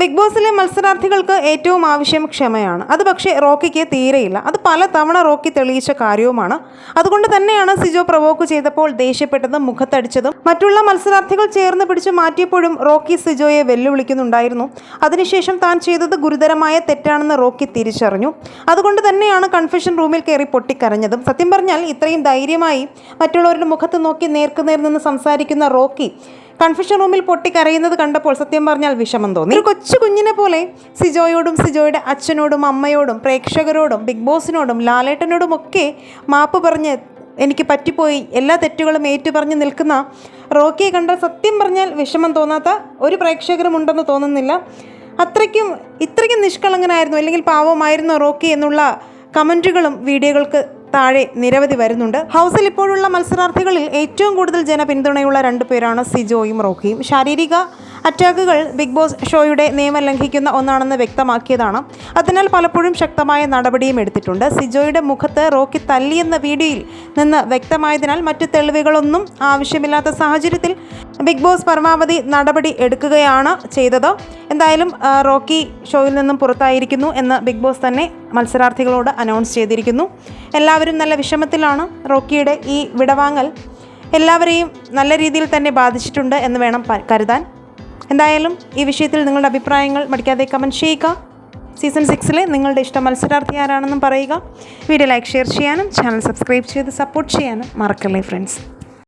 Big ബോസിലെ മത്സരാർത്ഥികൾക്ക് ഏറ്റവും ആവശ്യം ക്ഷമയാണ്. അത് പക്ഷേ റോക്കിക്ക് തീരെയില്ല. അത് പല തവണ റോക്കി തെളിയിച്ച കാര്യവുമാണ്. അതുകൊണ്ട് തന്നെയാണ് സിജോ പ്രവോക്ക് ചെയ്തപ്പോൾ ദേഷ്യപ്പെട്ടതും മുഖത്തടിച്ചതും. മറ്റുള്ള മത്സരാർത്ഥികൾ ചേർന്ന് പിടിച്ച് മാറ്റിയപ്പോഴും റോക്കി സിജോയെ വെല്ലുവിളിക്കുന്നുണ്ടായിരുന്നു. അതിനുശേഷം താൻ ചെയ്തത് ഗുരുതരമായ തെറ്റാണെന്ന് റോക്കി തിരിച്ചറിഞ്ഞു. അതുകൊണ്ട് തന്നെയാണ് കൺഫെഷൻ റൂമിൽ കയറി പൊട്ടിക്കരഞ്ഞതും. സത്യം പറഞ്ഞാൽ ഇത്രയും ധൈര്യമായി മറ്റുള്ളവരുടെ മുഖത്ത് നോക്കി നേർക്കുനേർ നിന്ന് സംസാരിക്കുന്ന റോക്കി കൺഫെഷൻ റൂമിൽ പൊട്ടിക്കരയുന്നത് കണ്ടപ്പോൾ സത്യം പറഞ്ഞാൽ വിഷമം തോന്നി. ഒരു കൊച്ചു കുഞ്ഞിനെ പോലെ സിജോയോടും സിജോയുടെ അച്ഛനോടും അമ്മയോടും പ്രേക്ഷകരോടും ബിഗ് ബോസിനോടും ലാലേട്ടനോടും ഒക്കെ മാപ്പ് പറഞ്ഞ് എനിക്ക് പറ്റിപ്പോയി എല്ലാ തെറ്റുകളും ഏറ്റുപറഞ്ഞ് നിൽക്കുന്ന റോക്കിയെ കണ്ടാൽ സത്യം പറഞ്ഞാൽ വിഷമം തോന്നാത്ത ഒരു പ്രേക്ഷകരും ഉണ്ടെന്ന് തോന്നുന്നില്ല. ഇത്രയ്ക്കും നിഷ്കളങ്കനായിരുന്നു അല്ലെങ്കിൽ പാവമായിരുന്നു റോക്കി എന്നുള്ള കമൻറ്റുകളും വീഡിയോകൾക്ക് താഴെ നിരവധി വരുന്നുണ്ട്. ഹൗസിൽ ഇപ്പോഴുള്ള മത്സരാർത്ഥികളിൽ ഏറ്റവും കൂടുതൽ ജനപിന്തുണയുള്ള 2 പേരാണ് സിജോയും റോക്കിയും. ശാരീരിക അറ്റാക്കുകൾ ബിഗ് ബോസ് ഷോയുടെ നിയമം ലംഘിക്കുന്ന ഒന്നാണെന്ന് വ്യക്തമാക്കിയതാണ്. അതിനാൽ പലപ്പോഴും ശക്തമായ നടപടിയും എടുത്തിട്ടുണ്ട്. സിജോയുടെ മുഖത്ത് റോക്കി തല്ലിയെന്ന വീഡിയോയിൽ നിന്ന് വ്യക്തമായതിനാൽ മറ്റു തെളിവുകളൊന്നും ആവശ്യമില്ലാത്ത സാഹചര്യത്തിൽ ബിഗ് ബോസ് പരമാവധി നടപടി എടുക്കുകയാണ് ചെയ്തത്. എന്തായാലും റോക്കി ഷോയിൽ നിന്നും പുറത്തായിരിക്കുന്നു എന്ന് ബിഗ് ബോസ് തന്നെ മത്സരാർത്ഥികളോട് അനൗൺസ് ചെയ്തിരിക്കുന്നു. എല്ലാവരും നല്ല വിഷമത്തിലാണ്. റോക്കിയുടെ ഈ വിടവാങ്ങൽ എല്ലാവരെയും നല്ല രീതിയിൽ തന്നെ ബാധിച്ചിട്ടുണ്ട് എന്ന് വേണം കരുതാൻ. എന്തായാലും ഈ വിഷയത്തിൽ നിങ്ങളുടെ അഭിപ്രായങ്ങൾ മടിക്കാതെ കമൻറ്റ് ചെയ്യുക. സീസൺ 6 നിങ്ങളുടെ ഇഷ്ടം മത്സരാർത്ഥി ആരാണെന്നും പറയുക. വീഡിയോ ലൈക്ക് ഷെയർ ചെയ്യാനും ചാനൽ സബ്സ്ക്രൈബ് ചെയ്ത് സപ്പോർട്ട് ചെയ്യാനും മറക്കല്ലേ ഫ്രണ്ട്സ്.